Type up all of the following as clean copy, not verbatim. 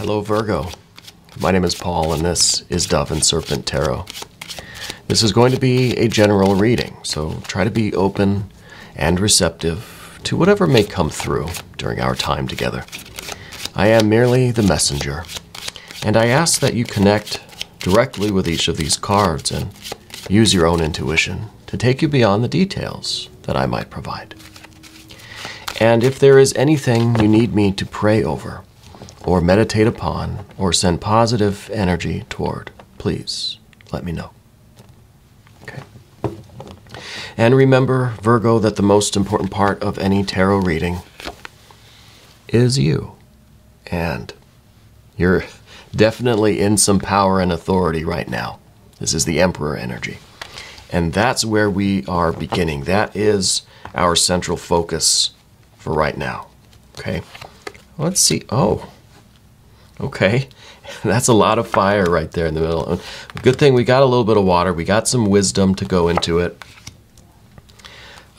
Hello Virgo, my name is Paul and this is Dove and Serpent Tarot. This is going to be a general reading, so try to be open and receptive to whatever may come through during our time together. I am merely the messenger, and I ask that you connect directly with each of these cards and use your own intuition to take you beyond the details that I might provide. And if there is anything you need me to pray over, or meditate upon, or send positive energy toward, please let me know. Okay. And remember, Virgo, that the most important part of any tarot reading is you. And you're definitely in some power and authority right now. This is the Emperor energy. And that's where we are beginning. That is our central focus for right now. Okay. Let's see. Oh. Okay, that's a lot of fire right there in the middle. Good thing we got a little bit of water. We got some wisdom to go into it.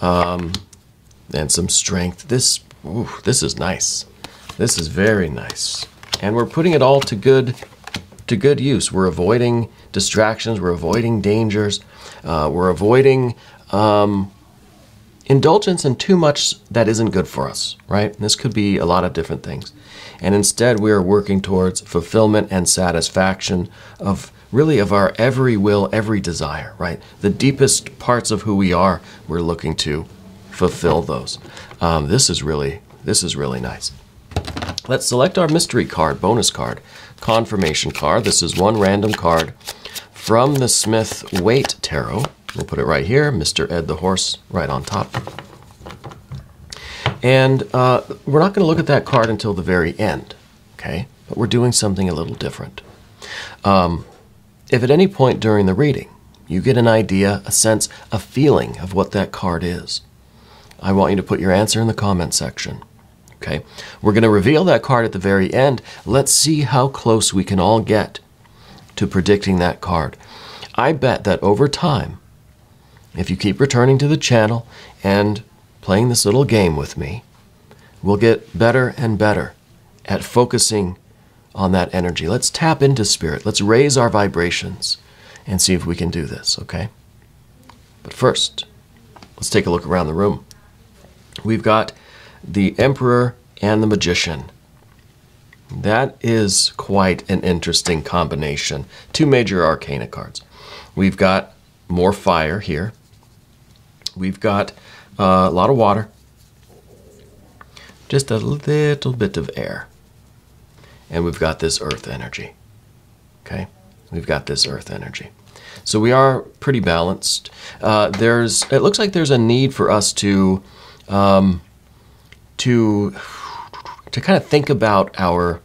And some strength. This is nice. This is very nice. And we're putting it all to good use. We're avoiding distractions. We're avoiding dangers. We're avoiding indulgence in too much that isn't good for us, right? And this could be a lot of different things. And instead, we are working towards fulfillment and satisfaction of our every will, every desire, right? The deepest parts of who we are, we're looking to fulfill those. This is really nice. Let's select our mystery card, bonus card, confirmation card. This is one random card from the Smith Waite Tarot. We'll put it right here, Mr. Ed the Horse, right on top. And we're not going to look at that card until the very end, okay? But we're doing something a little different. If at any point during the reading you get an idea, a sense, a feeling of what that card is, I want you to put your answer in the comment section, okay? We're going to reveal that card at the very end. Let's see how close we can all get to predicting that card. I bet that over time, if you keep returning to the channel and playing this little game with me, we'll get better and better at focusing on that energy. Let's tap into spirit. Let's raise our vibrations and see if we can do this, okay? But first, let's take a look around the room. We've got the Emperor and the Magician. That is quite an interesting combination. Two major arcana cards. We've got more fire here. We've got a lot of water, just a little bit of air, and we've got this earth energy, okay? We've got this earth energy. So we are pretty balanced. It looks like there's a need for us to kind of think about our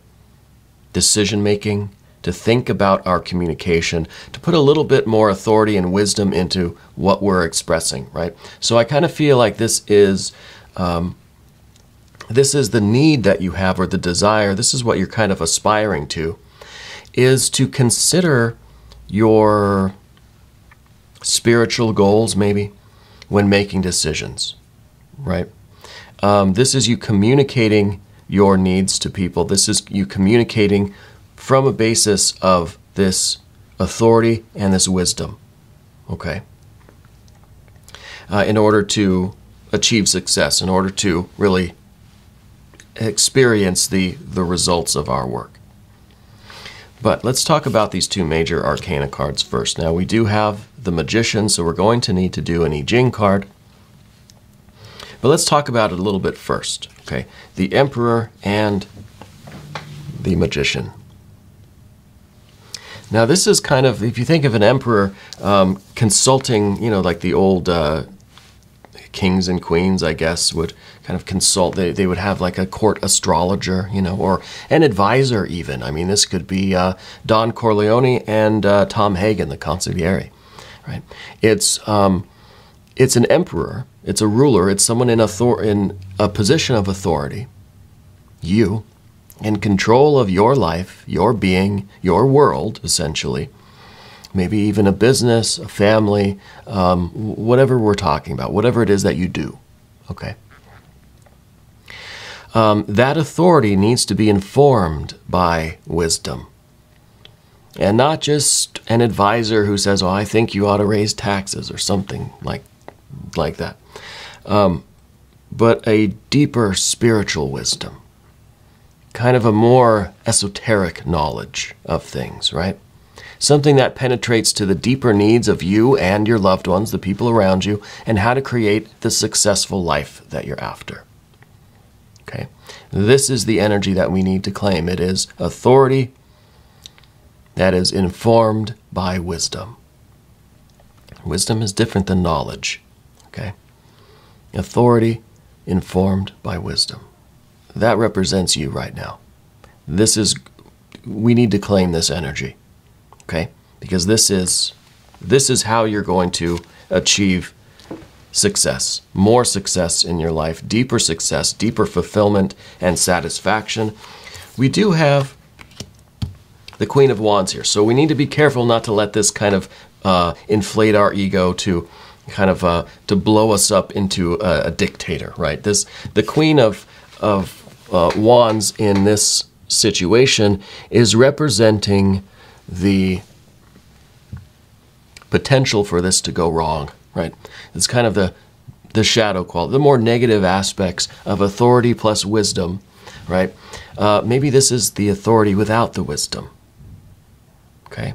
decision-making, to think about our communication, to put a little bit more authority and wisdom into what we're expressing, right? So I kind of feel like this is the need that you have, or the desire, this is what you're kind of aspiring to, is to consider your spiritual goals maybe when making decisions, right? This is you communicating your needs to people. This is you communicating from a basis of this authority and this wisdom, okay? In order to achieve success, in order to really experience the results of our work. But let's talk about these two major arcana cards first. Now we do have the Magician, so we're going to need to do an I Ching card. But let's talk about it a little bit first, okay? The Emperor and the Magician. Now this is kind of, if you think of an emperor consulting, like the old kings and queens, I guess, would kind of consult. They would have like a court astrologer, or an advisor even. I mean, this could be Don Corleone and Tom Hagen, the consigliere, right? It's an emperor. It's a ruler. It's someone in a position of authority. You. In control of your life, your being, your world, essentially. Maybe even a business, a family, whatever we're talking about, whatever it is that you do, okay? that authority needs to be informed by wisdom. And not just an advisor who says, oh, I think you ought to raise taxes or something like that. But a deeper spiritual wisdom. Kind of a more esoteric knowledge of things, right? Something that penetrates to the deeper needs of you and your loved ones, the people around you, and how to create the successful life that you're after. Okay? This is the energy that we need to claim. It is authority that is informed by wisdom. Wisdom is different than knowledge. Okay? Authority informed by wisdom. That represents you right now. We need to claim this energy. Okay? Because this is how you're going to achieve success. More success in your life, deeper success, deeper fulfillment and satisfaction. We do have the Queen of Wands here. So we need to be careful not to let this kind of inflate our ego to kind of to blow us up into a dictator, right? The Queen of Wands in this situation is representing the potential for this to go wrong, right? It's kind of the shadow quality, the more negative aspects of authority plus wisdom, right? Maybe this is the authority without the wisdom. Okay?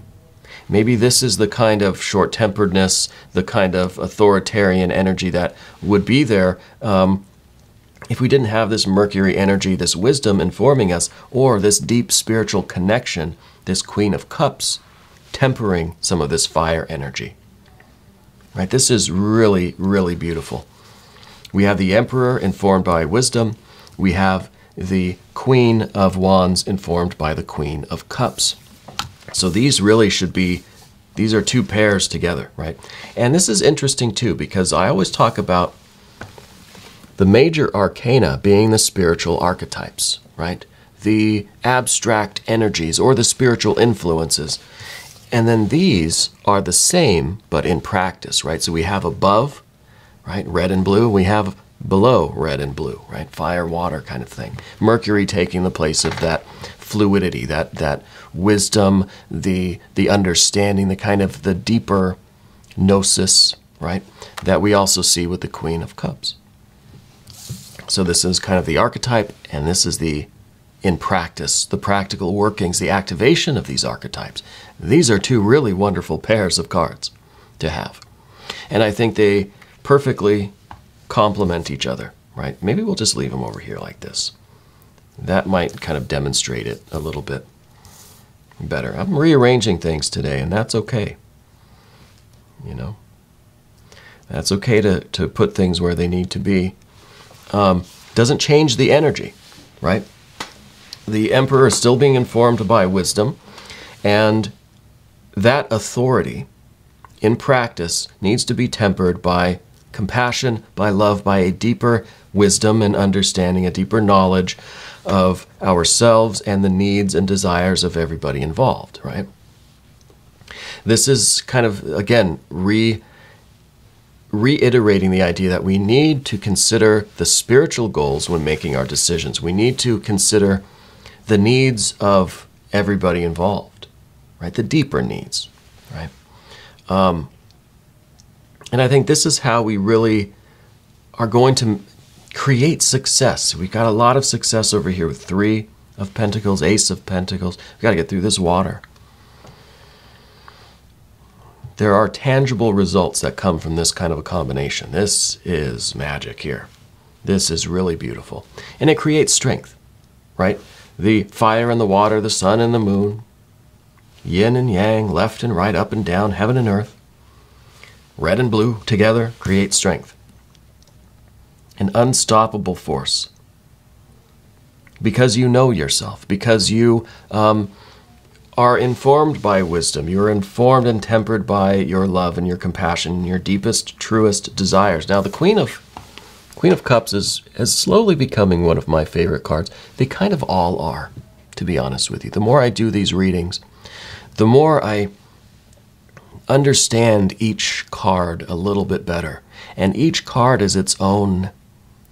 Maybe this is the kind of short-temperedness, the kind of authoritarian energy that would be there if we didn't have this Mercury energy, this wisdom informing us, or this deep spiritual connection, this Queen of Cups tempering some of this fire energy. Right? This is really, really beautiful. We have the Emperor informed by wisdom. We have the Queen of Wands informed by the Queen of Cups. So these really should be, these are two pairs together, right? And this is interesting too, because I always talk about the major arcana being the spiritual archetypes, right? The abstract energies or the spiritual influences. And then these are the same, but in practice, right? So we have above, right, red and blue. We have below red and blue, right? Fire, water kind of thing. Mercury taking the place of that fluidity, that wisdom, the understanding, the kind of the deeper gnosis, right? That we also see with the Queen of Cups. So this is kind of the archetype, and this is the, in practice, the practical workings, the activation of these archetypes. These are two really wonderful pairs of cards to have. And I think they perfectly complement each other, right? Maybe we'll just leave them over here like this. That might kind of demonstrate it a little bit better. I'm rearranging things today, and that's okay. You know? That's okay to put things where they need to be. Doesn't change the energy, right? The Emperor is still being informed by wisdom, and that authority in practice needs to be tempered by compassion, by love, by a deeper wisdom and understanding, a deeper knowledge of ourselves and the needs and desires of everybody involved, right? This is kind of, again, reiterating the idea that we need to consider the spiritual goals when making our decisions. We need to consider the needs of everybody involved, right? The deeper needs, right? And I think this is how we really are going to create success. We've got a lot of success over here with Three of Pentacles, Ace of Pentacles. We've got to get through this water. There are tangible results that come from this kind of a combination. This is magic here. This is really beautiful. And it creates strength, right? The fire and the water, the sun and the moon, yin and yang, left and right, up and down, heaven and earth, red and blue together create strength. An unstoppable force. Because you know yourself, because you are informed by wisdom. You're informed and tempered by your love and your compassion and your deepest, truest desires. Now, the Queen of Cups is slowly becoming one of my favorite cards. They kind of all are, to be honest with you. The more I do these readings, the more I understand each card a little bit better. And each card is its own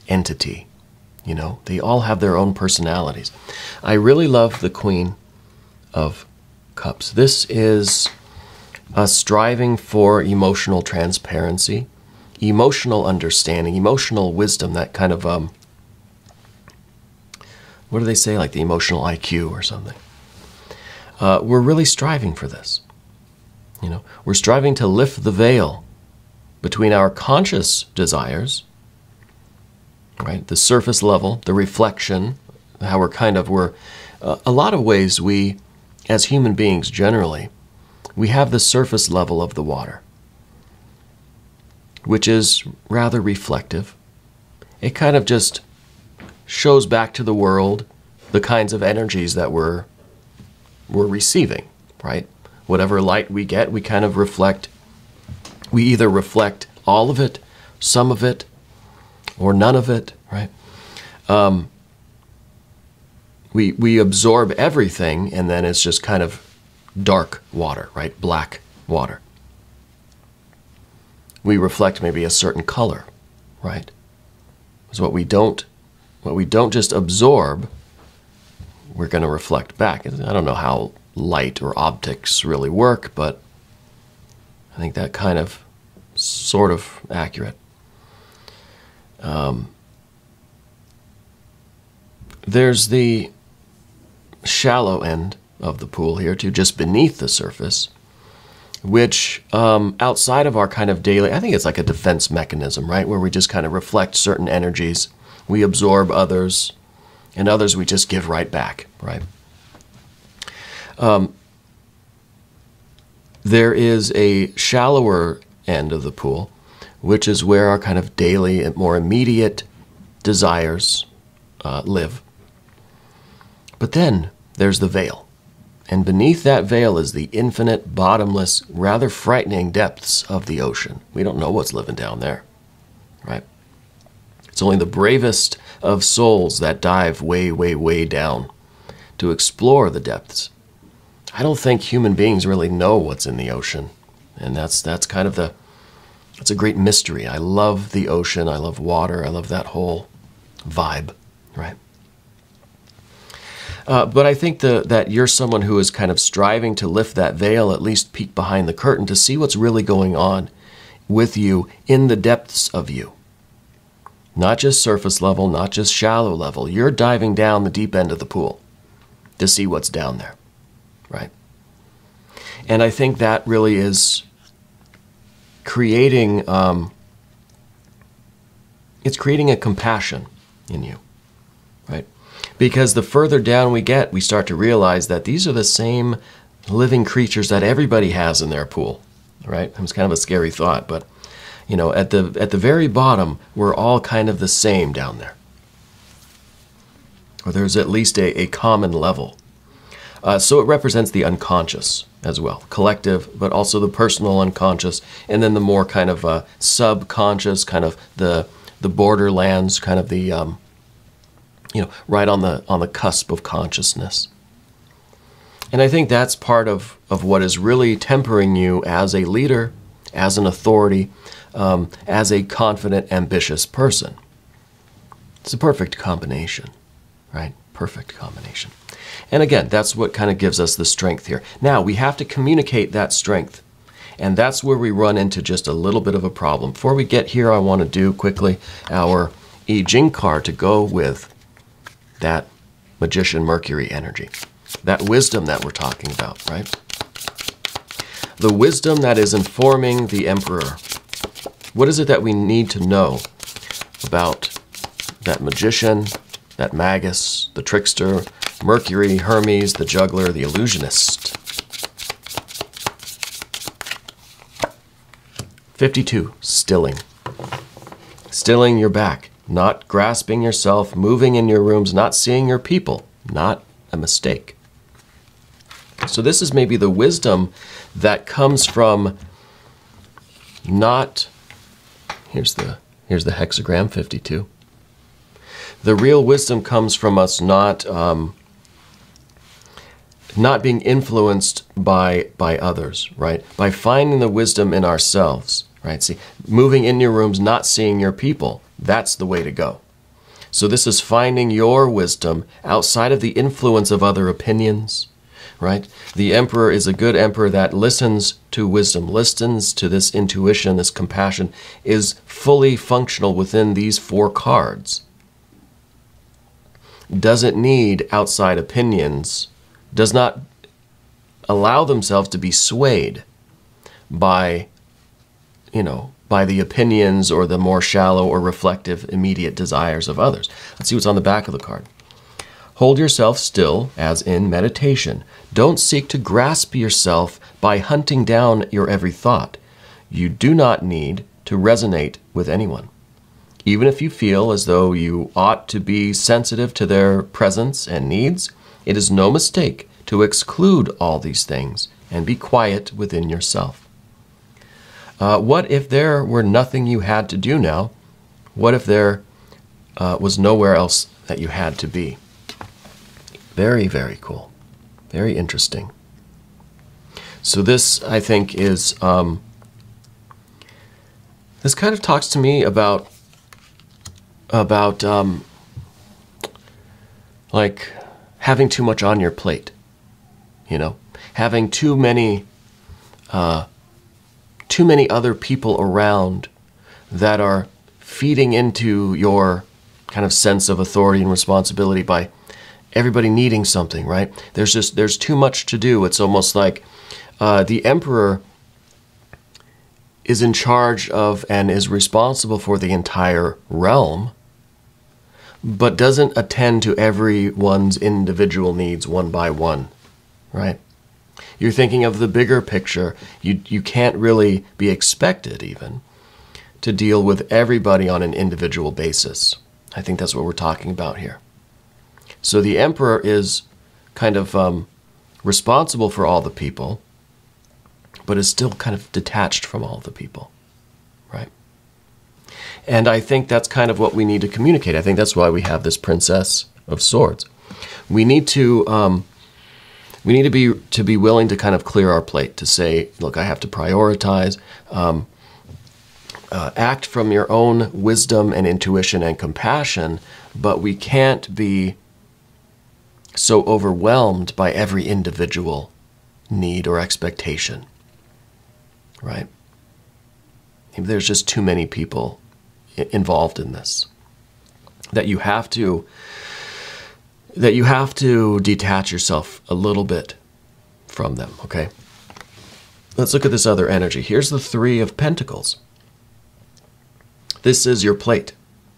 entity. You know, they all have their own personalities. I really love the Queen of Cups. This is a striving for emotional transparency, emotional understanding, emotional wisdom, that kind of, what do they say, like the emotional IQ or something. We're really striving for this. You know, we're striving to lift the veil between our conscious desires, right? The surface level, the reflection, how we're a lot of ways we, as human beings generally, we have the surface level of the water, which is rather reflective. It kind of just shows back to the world the kinds of energies that we're receiving, right? Whatever light we get, we kind of reflect. We either reflect all of it, some of it, or none of it, right? We absorb everything, and then it's just kind of dark water, right? Black water. We reflect maybe a certain color, right? So what we don't just absorb, we're going to reflect back. I don't know how light or optics really work, but I think that kind of sort of accurate. There's the shallow end of the pool here too, just beneath the surface, which outside of our kind of daily, I think it's like a defense mechanism, right? Where we just kind of reflect certain energies, we absorb others, and others we just give right back, right? There is a shallower end of the pool, which is where our kind of daily and more immediate desires live. But then there's the veil. And beneath that veil is the infinite, bottomless, rather frightening depths of the ocean. We don't know what's living down there, right? It's only the bravest of souls that dive way, way, way down to explore the depths. I don't think human beings really know what's in the ocean. And that's kind of it's a great mystery. I love the ocean. I love water. I love that whole vibe, right? But I think that you're someone who is kind of striving to lift that veil, at least peek behind the curtain to see what's really going on with you in the depths of you. Not just surface level, not just shallow level. You're diving down the deep end of the pool to see what's down there, right? And I think that really is creating, it's creating a compassion in you, right? Because the further down we get, we start to realize that these are the same living creatures that everybody has in their pool, right? It's kind of a scary thought, but you know, at the very bottom, we're all kind of the same down there. Or there's at least a common level. So it represents the unconscious as well, collective, but also the personal unconscious, and then the more kind of subconscious, kind of the borderlands, kind of the you know, right on the cusp of consciousness. And I think that's part of what is really tempering you as a leader, as an authority, as a confident, ambitious person. It's a perfect combination, right? Perfect combination. And again, that's what kind of gives us the strength here. Now, we have to communicate that strength. And that's where we run into just a little bit of a problem. Before we get here, I want to do quickly our Jing card to go with that Magician Mercury energy. That wisdom that we're talking about, right? The wisdom that is informing the Emperor. What is it that we need to know about that magician, that magus, the trickster, Mercury, Hermes, the juggler, the illusionist? 52, stilling. Stilling your back, not grasping yourself, moving in your rooms, not seeing your people, not a mistake. So this is maybe the wisdom that comes from not, here's the hexagram, 52. The real wisdom comes from us not being influenced by others, right? By finding the wisdom in ourselves, right? See, moving in your rooms, not seeing your people, that's the way to go. So this is finding your wisdom outside of the influence of other opinions, right? The Emperor is a good emperor that listens to wisdom, listens to this intuition, this compassion, is fully functional within these 4 cards. Doesn't need outside opinions, does not allow themselves to be swayed by, by the opinions or the more shallow or reflective immediate desires of others. Let's see what's on the back of the card. Hold yourself still as in meditation. Don't seek to grasp yourself by hunting down your every thought. You do not need to resonate with anyone. Even if you feel as though you ought to be sensitive to their presence and needs, it is no mistake to exclude all these things and be quiet within yourself. What if there were nothing you had to do now? What if there was nowhere else that you had to be? Very, very cool. Very interesting. So this, I think, is, this kind of talks to me about like having too much on your plate, having too many other people around that are feeding into your kind of sense of authority and responsibility by everybody needing something, right? There's too much to do. It's almost like the Emperor is in charge of and is responsible for the entire realm, but doesn't attend to everyone's individual needs one by one, right? You're thinking of the bigger picture. You can't really be expected even to deal with everybody on an individual basis. I think that's what we're talking about here. So the Emperor is kind of responsible for all the people, but is still kind of detached from all the people, right? And I think that's kind of what we need to communicate. I think that's why we have this Princess of Swords. We need to be willing to kind of clear our plate, to say, look, I have to prioritize, act from your own wisdom and intuition and compassion, but we can't be so overwhelmed by every individual need or expectation, right? There's just too many people involved in this that you have to detach yourself a little bit from them, okay? Let's look at this other energy. Here's the 3 of Pentacles. This is your plate.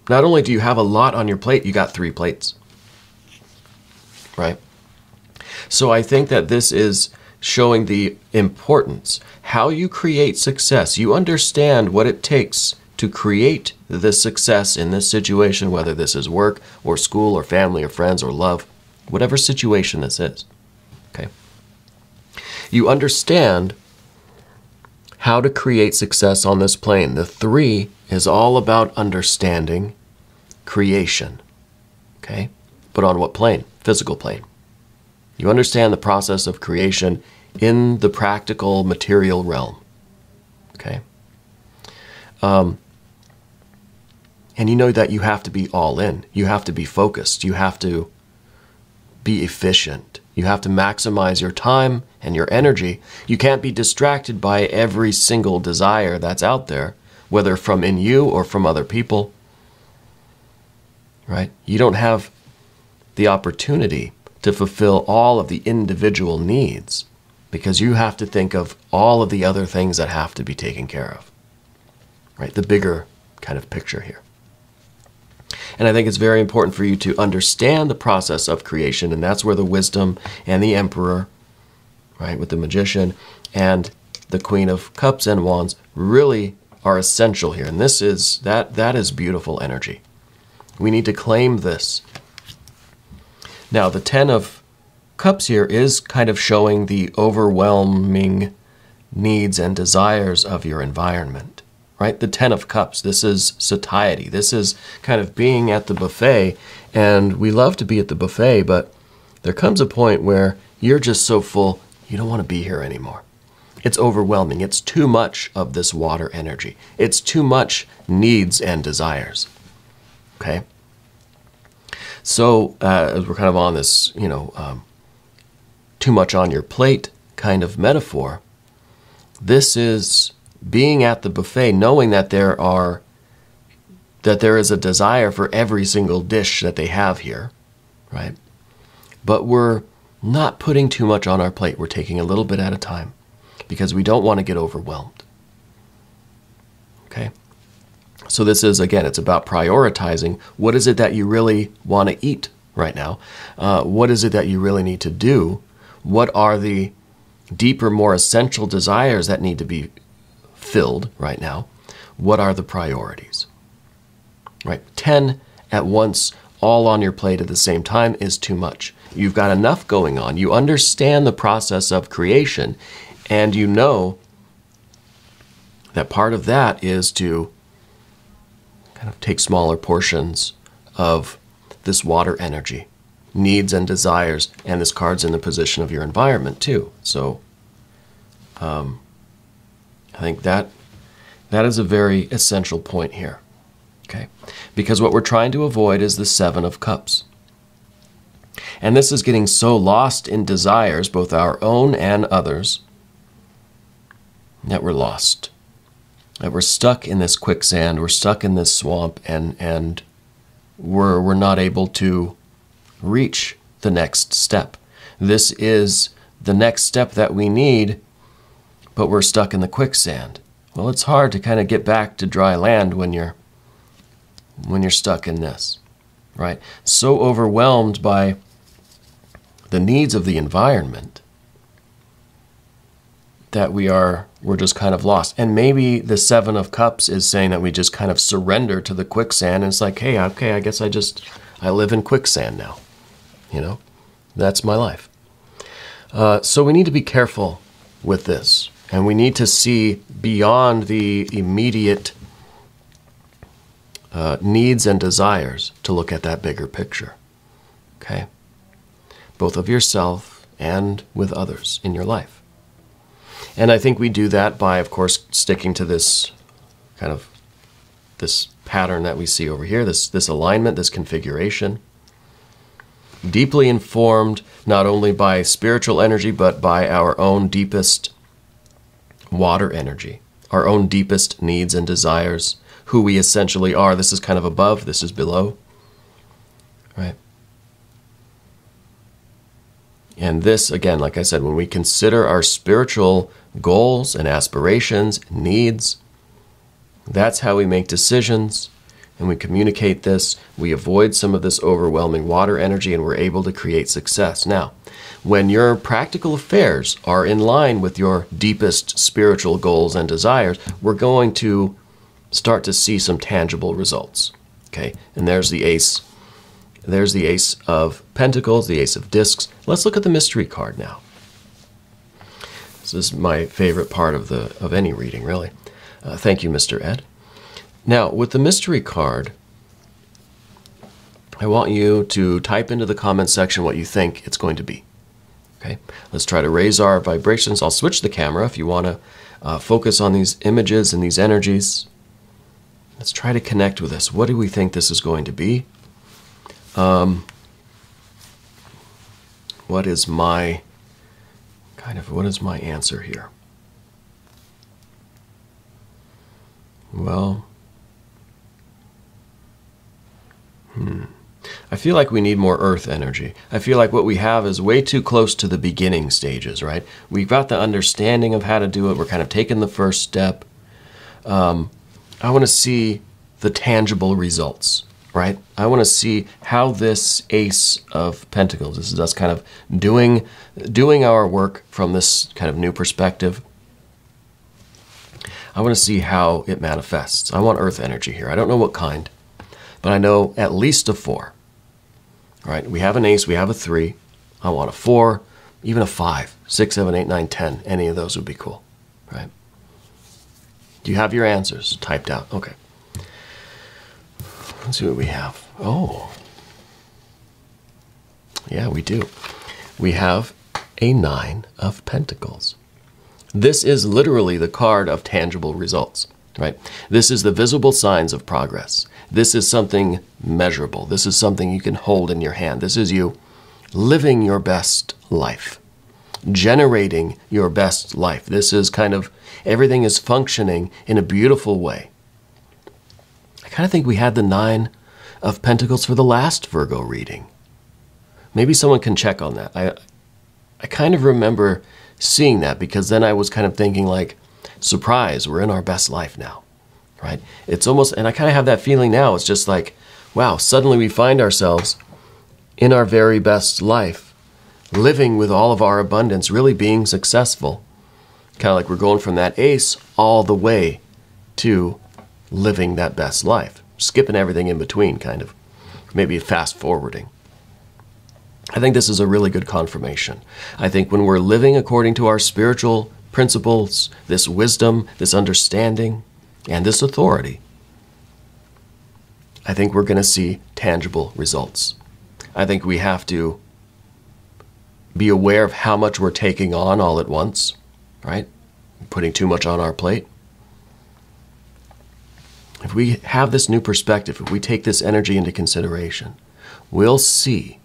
Not only do you have a lot on your plate, you got 3 plates, right? So I think that this is showing the importance, how you create success. You understand what it takes to create the success in this situation, whether this is work or school or family or friends or love, whatever situation this is, okay? You understand how to create success on this plane. The 3 is all about understanding creation, okay? But on what plane? Physical plane. You understand the process of creation in the practical material realm, okay? And you know that you have to be all in. You have to be focused. You have to be efficient. You have to maximize your time and your energy. You can't be distracted by every single desire that's out there, whether from in you or from other people, right? You don't have the opportunity to fulfill all of the individual needs because you have to think of all of the other things that have to be taken care of, right? The bigger kind of picture here. And I think it's very important for you to understand the process of creation, and that's where the wisdom and the Emperor, right, with the Magician and the Queen of Cups and Wands really are essential here. And this is, that is beautiful energy. We need to claim this. Now, the 10 of Cups here is kind of showing the overwhelming needs and desires of your environment, right? The 10 of Cups, this is satiety. This is kind of being at the buffet, and we love to be at the buffet, but there comes a point where you're just so full, you don't want to be here anymore. It's overwhelming. It's too much of this water energy. It's too much needs and desires, okay? So as we're kind of on this, too much on your plate kind of metaphor, this is being at the buffet, knowing that there is a desire for every single dish that they have here, right? But we're not putting too much on our plate. We're taking a little bit at a time because we don't want to get overwhelmed. Okay? So this is, again, it's about prioritizing. What is it that you really want to eat right now? What is it that you really need to do? What are the deeper, more essential desires that need to be filled right now? What are the priorities? Right? 10 at once, all on your plate at the same time is too much. You've got enough going on. You understand the process of creation, and you know that part of that is to kind of take smaller portions of this water energy, needs and desires, and this card's in the position of your environment too. So I think that is a very essential point here. Okay? Because what we're trying to avoid is the Seven of Cups. And this is getting so lost in desires, both our own and others, that we're lost. That we're stuck in this quicksand, we're stuck in this swamp, and we're not able to reach the next step. This is the next step that we need, but we're stuck in the quicksand. Well, it's hard to kind of get back to dry land when you're stuck in this, right? So overwhelmed by the needs of the environment that we're just kind of lost. And maybe the Seven of Cups is saying that we just kind of surrender to the quicksand, and it's like, hey, okay, I guess I live in quicksand now. That's my life. So we need to be careful with this, and we need to see beyond the immediate needs and desires to look at that bigger picture, okay? Both of yourself and with others in your life. And I think we do that by, of course, sticking to this kind of this pattern that we see over here, this alignment, this configuration. Deeply informed not only by spiritual energy, but by our own deepest water energy, our own deepest needs and desires, who we essentially are. This is kind of above, this is below, right? And this, again, like I said, when we consider our spiritual goals and aspirations, needs, that's how we make decisions, and we communicate this. We avoid some of this overwhelming water energy, and we're able to create success. Now, when your practical affairs are in line with your deepest spiritual goals and desires, we're going to start to see some tangible results. Okay, and there's the ace. There's the Ace of Pentacles, the Ace of Discs. Let's look at the mystery card now. This is my favorite part of any reading, really. Thank you, Mr. Ed. Now, with the mystery card, I want you to type into the comment section what you think it's going to be. Okay, let's try to raise our vibrations. I'll switch the camera if you want to focus on these images and these energies. Let's try to connect with this. What do we think this is going to be? What is my answer here? Well, I feel like we need more earth energy. I feel like what we have is way too close to the beginning stages, right? We've got the understanding of how to do it. We're kind of taking the first step. I want to see the tangible results, right? I want to see how this Ace of Pentacles, this is us kind of doing our work from this kind of new perspective. I want to see how it manifests. I want earth energy here. I don't know what kind, but I know at least a 4. All right, we have an ace, we have a 3. I want a 4, even a 5, 6, 7, 8, 9, 10. Any of those would be cool, right? Do you have your answers typed out? Okay. Let's see what we have. Oh. Yeah, we do. We have a 9 of Pentacles. This is literally the card of tangible results. right? This is the visible signs of progress. This is something measurable. This is something you can hold in your hand. This is you living your best life, generating your best life. This is kind of, everything is functioning in a beautiful way. I kind of think we had the Nine of Pentacles for the last Virgo reading. Maybe someone can check on that. I kind of remember seeing that, because then I was kind of thinking like, surprise, we're in our best life now, right? It's almost, and I kind of have that feeling now. It's just like, wow, suddenly we find ourselves in our very best life, living with all of our abundance, really being successful. Kind of like we're going from that ace all the way to living that best life, skipping everything in between, kind of, maybe fast forwarding. I think this is a really good confirmation. I think when we're living according to our spiritual principles, this wisdom, this understanding, and this authority, I think we're going to see tangible results. I think we have to be aware of how much we're taking on all at once, right? Putting too much on our plate. If we have this new perspective, if we take this energy into consideration, we'll see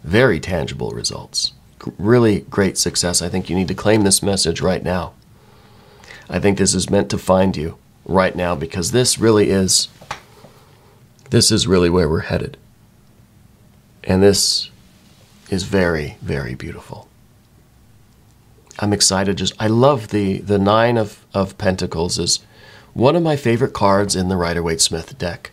very tangible results. Really great success. I think you need to claim this message right now. I think this is meant to find you right now, because this is really where we're headed. And this is very, very beautiful. I'm excited. I love the Nine of Pentacles is one of my favorite cards in the Rider-Waite-Smith deck.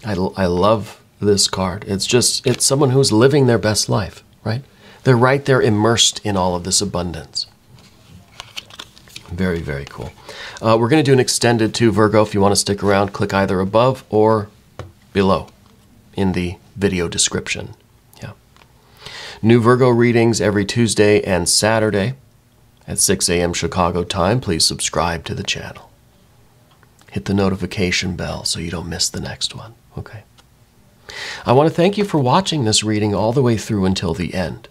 I love this card. It's someone who's living their best life, right? They're right there immersed in all of this abundance. Very, very cool. We're going to do an extended too, Virgo. If you want to stick around, click either above or below in the video description. Yeah. New Virgo readings every Tuesday and Saturday at 6 a.m. Chicago time. Please subscribe to the channel. Hit the notification bell so you don't miss the next one. Okay. I want to thank you for watching this reading all the way through until the end.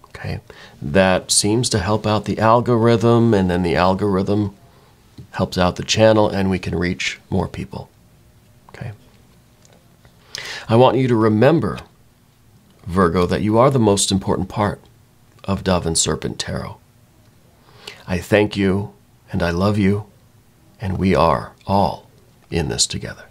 Okay. That seems to help out the algorithm, and then the algorithm helps out the channel, and we can reach more people. Okay. I want you to remember, Virgo, that you are the most important part of Dove and Serpent Tarot. I thank you, and I love you, and we are all in this together.